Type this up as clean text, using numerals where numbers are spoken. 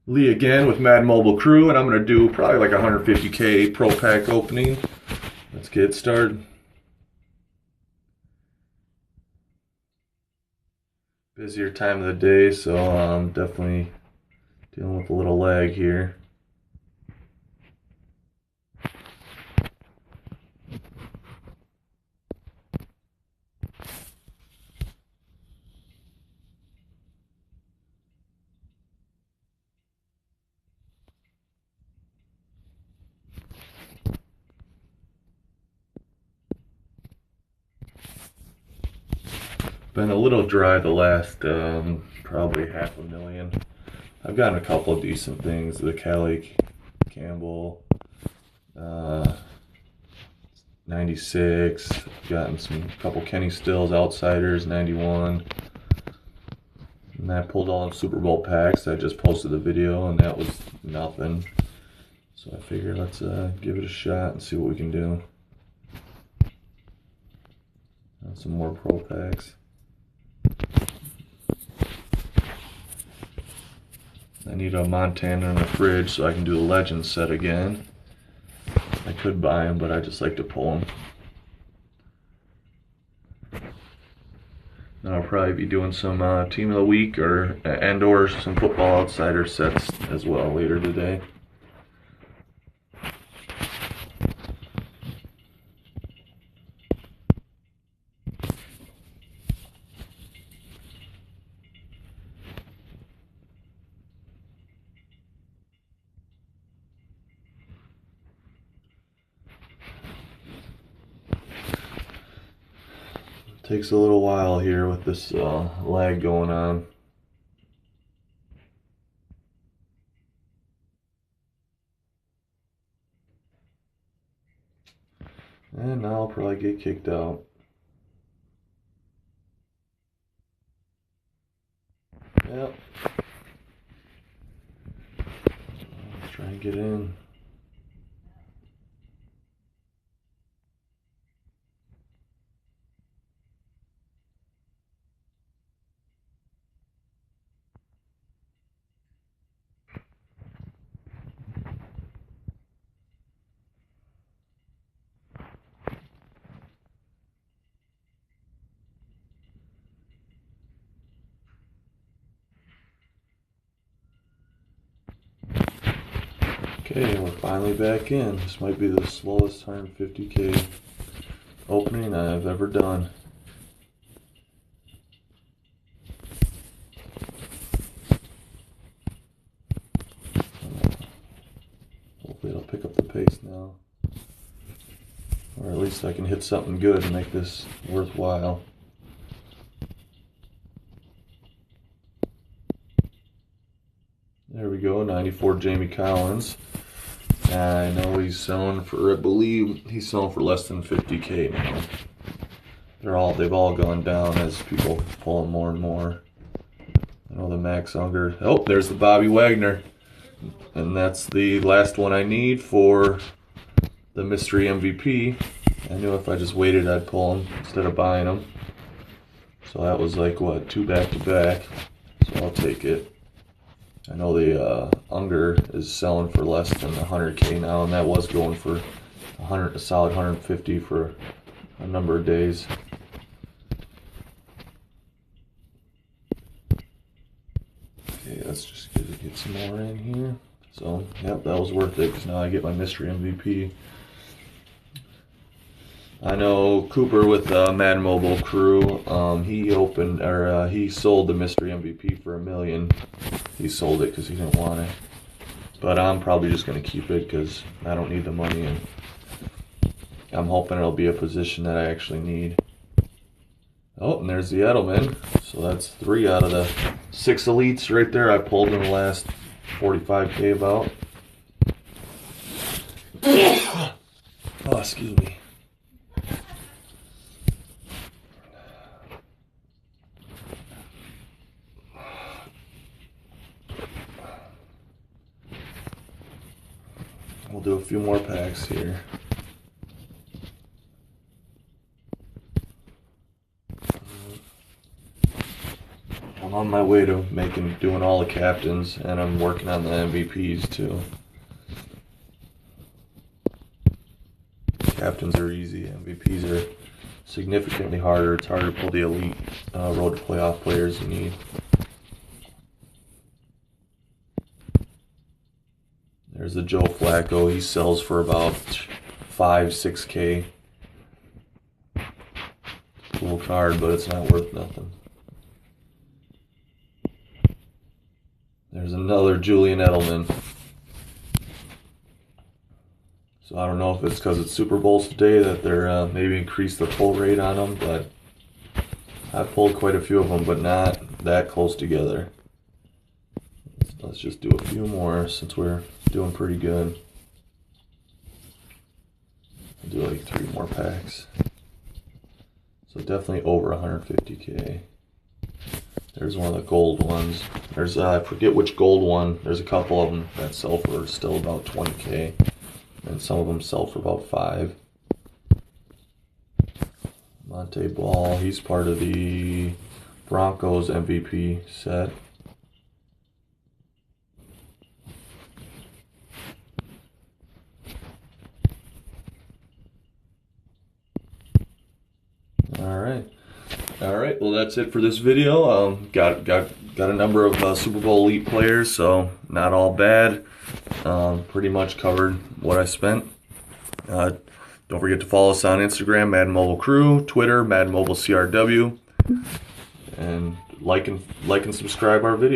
Lee again with Madden Mobile Crew, and I'm going to do probably like 150K Pro Pack opening. Let's get started. Busier time of the day, so I'm definitely dealing with a little lag here. Been a little dry the last probably $500,000. I've gotten a couple of decent things. The Cali Campbell 96. Gotten a couple Kenny Stills Outsiders 91. And I pulled all the Super Bowl packs. I just posted the video and that was nothing. So I figured let's give it a shot and see what we can do. Some more Pro packs. I need a Montana in the fridge so I can do the Legend set again. I could buy them, but I just like to pull them. And I'll probably be doing some Team of the Week or some Football Outsider sets as well later today. Takes a little while here with this lag going on. And now I'll probably get kicked out. Yep. Let's try and get in. Okay, we're finally back in. This might be the slowest 150K opening I've ever done. Hopefully it'll pick up the pace now. Or at least I can hit something good and make this worthwhile. There we go, 94 Jamie Collins. I know he's selling for, I believe he's selling for less than 50K now. They've all gone down as people pull them more and more. I know the Max Unger. Oh, there's the Bobby Wagner. And that's the last one I need for the mystery MVP. I knew if I just waited I'd pull them instead of buying them. So that was like, what, 2 back-to-back. So I'll take it. I know the Unger is selling for less than 100K now, and that was going for a solid 150 for a number of days. Okay, let's just get some more in here. So, yep, that was worth it because now I get my mystery MVP. I know Cooper with Madden Mobile Crew. He sold the mystery MVP for $1 million. He sold it because he didn't want it. But I'm probably just going to keep it because I don't need the money, and I'm hoping it'll be a position that I actually need. Oh, and there's the Edelman. So that's 3 out of the 6 elites right there I pulled in the last 45K about. Oh, excuse me. We'll do a few more packs here. I'm on my way to doing all the captains, and I'm working on the MVPs too. Captains are easy. MVPs are significantly harder. It's harder to pull the elite road to playoff players you need. There's the Joe Flacco. He sells for about 5-6K. Cool card, but it's not worth nothing. There's another Julian Edelman. So I don't know if it's because it's Super Bowls today that they're maybe increased the pull rate on them, but I've pulled quite a few of them, but not that close together. Let's just do a few more since we're doing pretty good. I'll do like 3 more packs. So definitely over 150K. There's one of the gold ones. There's I forget which gold one. There's a couple of them that sell for still about 20K. And some of them sell for about 5. Monte Ball, he's part of the Broncos MVP set. All right. Well, that's it for this video. Got a number of Super Bowl elite players, so not all bad. Pretty much covered what I spent. Don't forget to follow us on Instagram, Madden Mobile Crew, Twitter, Madden Mobile CRW, and like and subscribe our videos.